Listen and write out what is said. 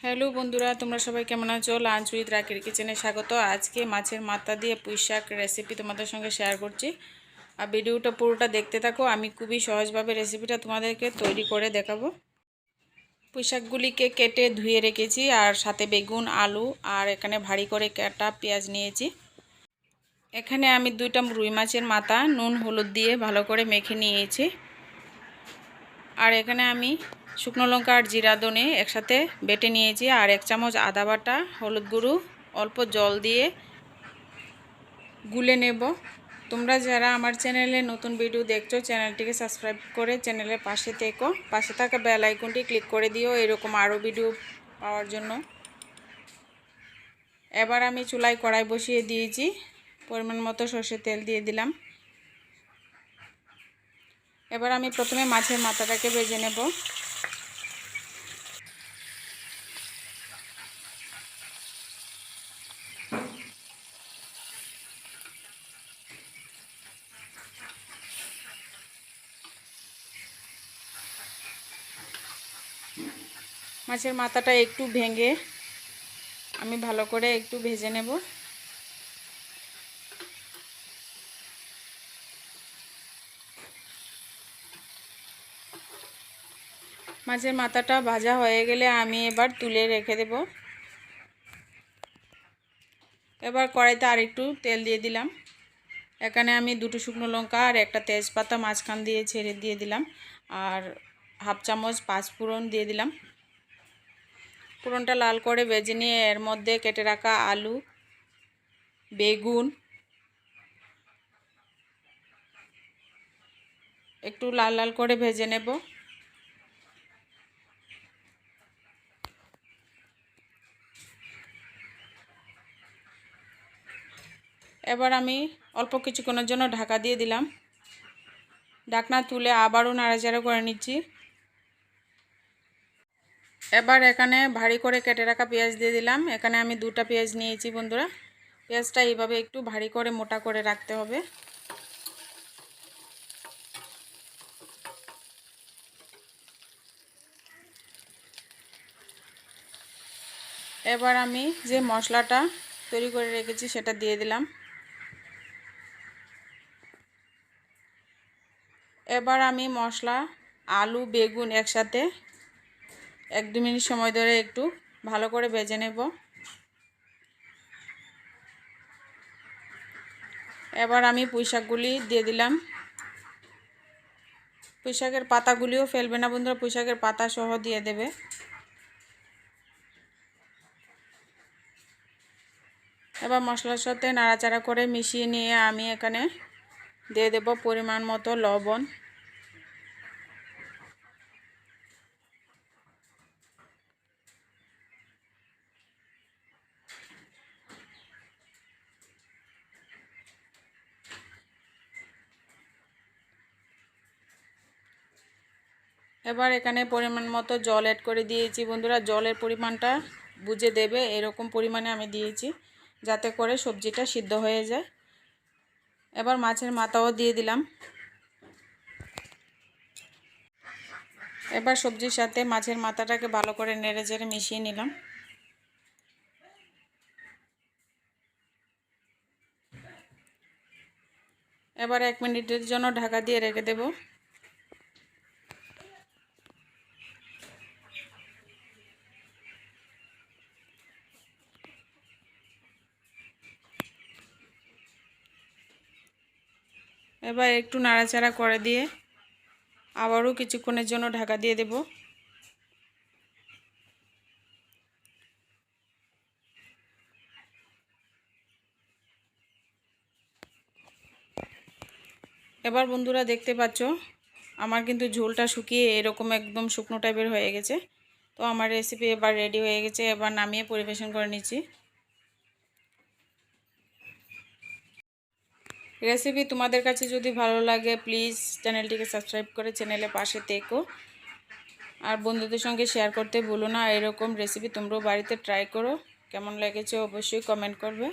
Hello বন্ধুরা, তোমরা সবাই কেমন আছো? লাঞ্চ উইথ রাকির কিচেনে স্বাগত। আজকে মাছের মাথা দিয়ে পুঁই শাক রেসিপি তোমাদের সঙ্গে শেয়ার করছি। আর ভিডিওটা পুরোটা দেখতে থাকো। আমি খুবই সহজভাবে রেসিপিটা তোমাদেরকে তৈরি করে দেখাবো। পুঁই শাকগুলিকে কেটে ধুয়ে রেখেছি, আর সাথে বেগুন, আলু আর এখানে ভারী করে কাটা পেঁয়াজ নিয়েছি। এখানে আমি 2টা রুই মাছের মাথা নুন হলুদ দিয়ে ভালো করে মেখে নিয়েছি। আর এখানে আমি শুকনো লঙ্কা আর জিরা ধনে একসাথে বেটে নিয়েছি, আর 1 চামচ আদা বাটা, হলুদ গুঁড়ো, অল্প জল দিয়ে গুলে নেব। তোমরা যারা আমার চ্যানেলে নতুন ভিডিও দেখছো, চ্যানেলটিকে সাবস্ক্রাইব করে চ্যানেলের পাশে থেকো। পাশে থাকা বেল আইকনটি ক্লিক করে দিও এরকম আরও ভিডিও পাওয়ার জন্য। এবার আমি চুলায় কড়াই বসিয়ে দিয়েছি, পরিমাণ মতো সরষের তেল দিয়ে দিলাম। এবার আমি প্রথমে মাছের মাথাটাকে ভেজে নেব। মাছের মাথাটা একটু ভেঙে আমি ভালো করে একটু ভেজে নেব। মাছের মাথাটা ভাজা হয়ে গেলে আমি এবার তুলে রেখে দেব। এবার কড়াইতে আর একটু তেল দিয়ে দিলাম। এখানে আমি 2টো শুকনো লঙ্কা আর একটা তেজপাতা মাঝখান দিয়ে ছেড়ে দিয়ে দিলাম, আর 1/2 চামচ পাঁচফোড়ন দিয়ে দিলাম। ফোড়নটা লাল করে ভেজে নিয়ে এর মধ্যে কেটে রাখা আলু, বেগুন একটু লাল লাল করে ভেজে নেব। এবার আমি অল্প কিছুক্ষণের জন্য ঢাকা দিয়ে দিলাম। ঢাকনা তুলে আবারও নাড়াচাড়া করে নিচ্ছি। এবার এখানে ভারী করে কেটে রাখা পেঁয়াজ দিয়ে দিলাম। এখানে আমি 2টা পেঁয়াজ নিয়েছি বন্ধুরা। পেঁয়াজটা এইভাবে একটু ভারী করে মোটা করে রাখতে হবে। এবার আমি যে মশলাটা তৈরি করে রেখেছি সেটা দিয়ে দিলাম। এবার আমি মশলা, আলু, বেগুন একসাথে 1-2 মিনিট সময় ধরে একটু ভালো করে ভেজে নেব। এবার আমি পুঁই শাকগুলি দিয়ে দিলাম। পুঁই শাকের পাতাগুলিও ফেলবে না বন্ধুরা, পুঁই শাকের পাতা সহ দিয়ে দেবে। এবার মশলার সাথে নাড়াচাড়া করে মিশিয়ে নিয়ে আমি এখানে দিয়ে দেব পরিমাণ মতো লবণ। এবার এখানে পরিমাণ মতো জল অ্যাড করে দিয়েছি বন্ধুরা। জলের পরিমাণটা বুঝে দেবে, এরকম পরিমাণে আমি দিয়েছি যাতে করে সবজিটা সিদ্ধ হয়ে যায়। এবার মাছের মাথাও দিয়ে দিলাম। এবার সবজির সাথে মাছের মাথাটাকে ভালো করে নেড়ে চেড়ে মিশিয়ে নিলাম। এবার 1 মিনিটের জন্য ঢাকা দিয়ে রেখে দেব। এবার একটু নাড়াচাড়া করে দিয়ে আবারও কিছুক্ষণের জন্য ঢাকা দিয়ে দেব। এবার বন্ধুরা দেখতে পাচ্ছ আমার কিন্তু ঝোলটা শুকিয়ে এরকম একদম শুকনো টাইপের হয়ে গেছে। তো আমার রেসিপি এবার রেডি হয়ে গেছে। এবার নামিয়ে পরিবেশন করে নিচ্ছি। রেসিপি তোমাদের কাছে যদি ভালো লাগে প্লিজ চ্যানেলটিকে সাবস্ক্রাইব করে চ্যানেলের পাশে থেকো, আর বন্ধুদের সঙ্গে শেয়ার করতে ভুলো না। এরকম রেসিপি তোমরাও বাড়িতে ট্রাই করো। কেমন লেগেছে অবশ্যই কমেন্ট করবে।